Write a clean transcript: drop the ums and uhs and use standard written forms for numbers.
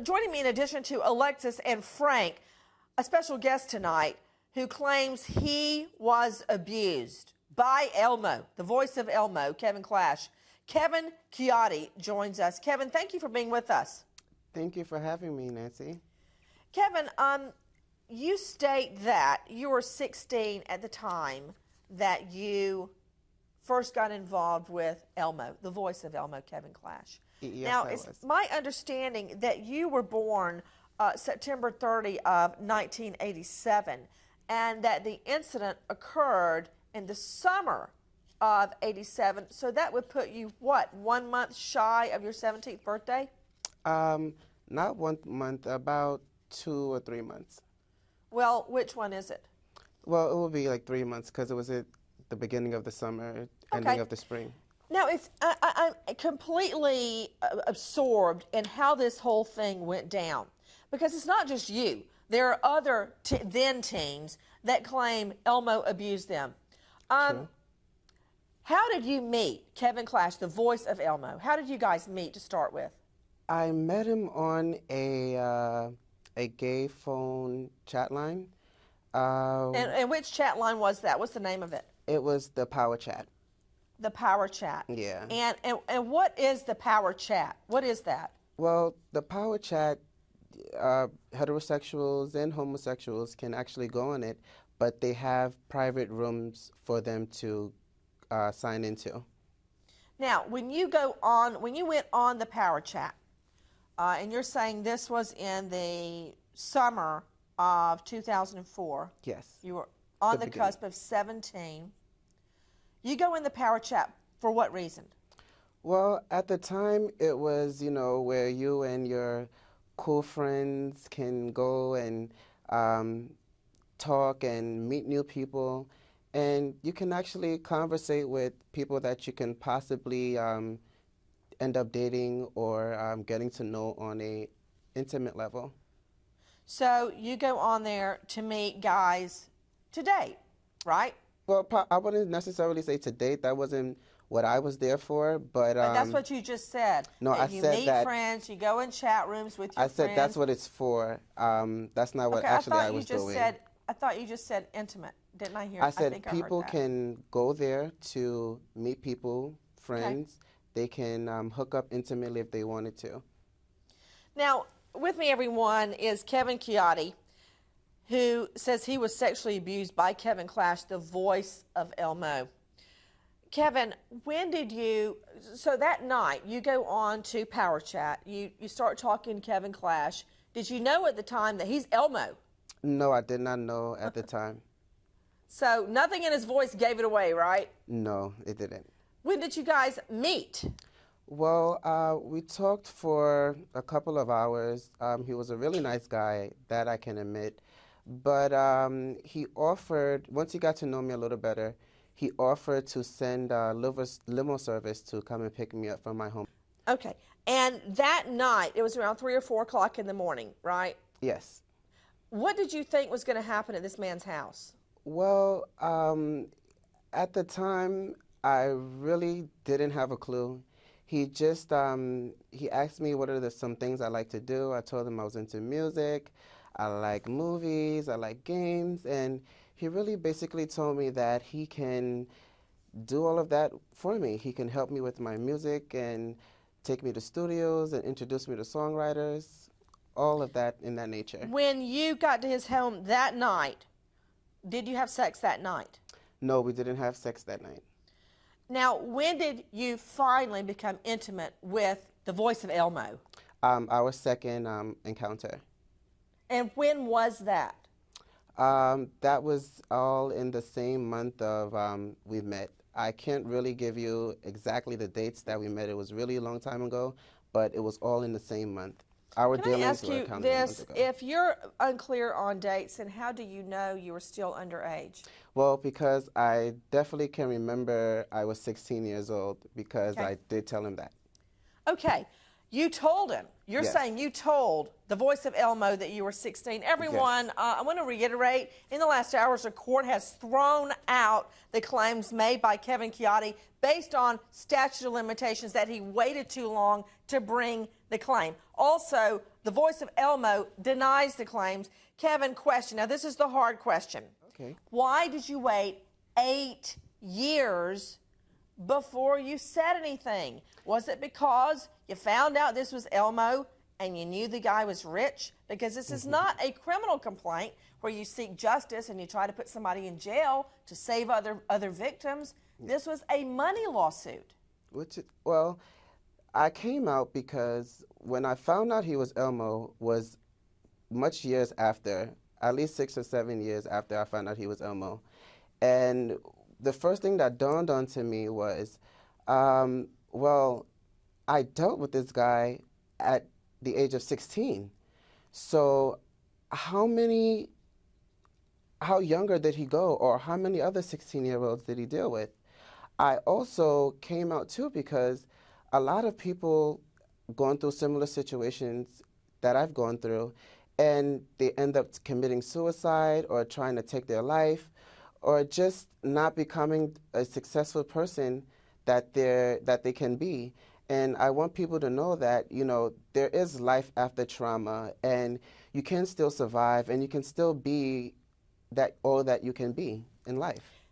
joining me in addition to Alexis and Frank, a special guest tonight who claims he was abused by Elmo, the voice of Elmo, Kevin Clash. Kevin Chiotti joins us. Kevin, thank you for being with us. Thank you for having me, Nancy. Kevin, you state that you were 16 at the time that you first got involved with Elmo, the voice of Elmo, Kevin Clash. Yes, now, I it's was. my understanding that you were born September 30 of 1987, and that the incident occurred in the summer of 87. So that would put you, what, 1 month shy of your 17th birthday? Not 1 month, about 2 or 3 months. Well, which one is it? Well, it will be like 3 months because it was at the beginning of the summer, ending of the spring. Now, I'm completely absorbed in how this whole thing went down, because it's not just you. There are other then teens that claim Elmo abused them. True. How did you meet Kevin Clash, the voice of Elmo? How did you guys meet to start with? I met him on a gay phone chat line. And which chat line was that? What's the name of it? It was the Power Chat. The Power Chat. Yeah. And what is the Power Chat? What is that? Well, the Power Chat, heterosexuals and homosexuals can actually go on it, but they have private rooms for them to sign into. Now, when you went on the Power Chat, and you're saying this was in the summer of 2004. Yes. You were on the cusp of 17. You go in the Power Chat for what reason? Well, at the time, it was, where you and your cool friends can go and talk and meet new people. And you can actually conversate with people that you can possibly end up dating or getting to know on a intimate level. So you go on there to meet guys to date, right? Well, I wouldn't necessarily say to date. That wasn't what I was there for, but that's what you just said. No, I you said meet that friends, you go in chat rooms with your I said friends. that's what it's for. That's not what actually I was doing. I thought you just said intimate. Didn't I hear? I said think people I heard that. can go there to meet people, friends. Okay. They can hook up intimately if they wanted to. Now, with me, everyone, is Kevin Chiotti, who says he was sexually abused by Kevin Clash, the voice of Elmo. Kevin, when did you, so that night, you go on to Power Chat, you start talking to Kevin Clash. Did you know at the time that he's Elmo? No, I did not know at the time. So nothing in his voice gave it away, right? No, it didn't. When did you guys meet? Well, we talked for a couple of hours. He was a really nice guy, that I can admit. But he offered, once he got to know me a little better, he offered to send a limo service to come and pick me up from my home. Okay. And that night, it was around 3 or 4 o'clock in the morning, right? Yes. What did you think was going to happen at this man's house? Well, at the time, I really didn't have a clue. He just, he asked me what are some things I like to do. I told him I was into music, I like movies, I like games, and he really basically told me that he can do all of that for me. He can help me with my music and take me to studios and introduce me to songwriters, all of that in that nature. When you got to his home that night, did you have sex that night? No, we didn't have sex that night. Now, when did you finally become intimate with the voice of Elmo? Our second encounter. And when was that? That was all in the same month of we met. I can't really give you exactly the dates that we met. It was really a long time ago, but it was all in the same month. Our Can I ask you this? Ago. If you're unclear on dates, then how do you know you were still underage? Well, because I definitely can remember I was 16 years old because I did tell him that. Okay. You told him. You're saying you told the voice of Elmo that you were 16. Everyone, I want to reiterate, in the last hours, the court has thrown out the claims made by Kevin Chiotti based on statute of limitations that he waited too long to bring the claim. Also, the voice of Elmo, denies the claims. Kevin, question. Now, this is the hard question. Okay. Why did you wait 8 years before you said anything? Was it because you found out this was Elmo and you knew the guy was rich? Because this is not a criminal complaint where you seek justice and you try to put somebody in jail to save other victims. This was a money lawsuit. Well, I came out because when I found out he was Elmo was much years after, at least 6 or 7 years after I found out he was Elmo. And the first thing that dawned onto me was, well, I dealt with this guy at the age of 16. So how younger did he go, or how many other 16-year-olds did he deal with? I also came out too because a lot of people going through similar situations that I've gone through, and they end up committing suicide or trying to take their life, or just not becoming a successful person that they can be. And I want people to know that, you know, there is life after trauma, and you can still survive, and you can still be all that you can be in life.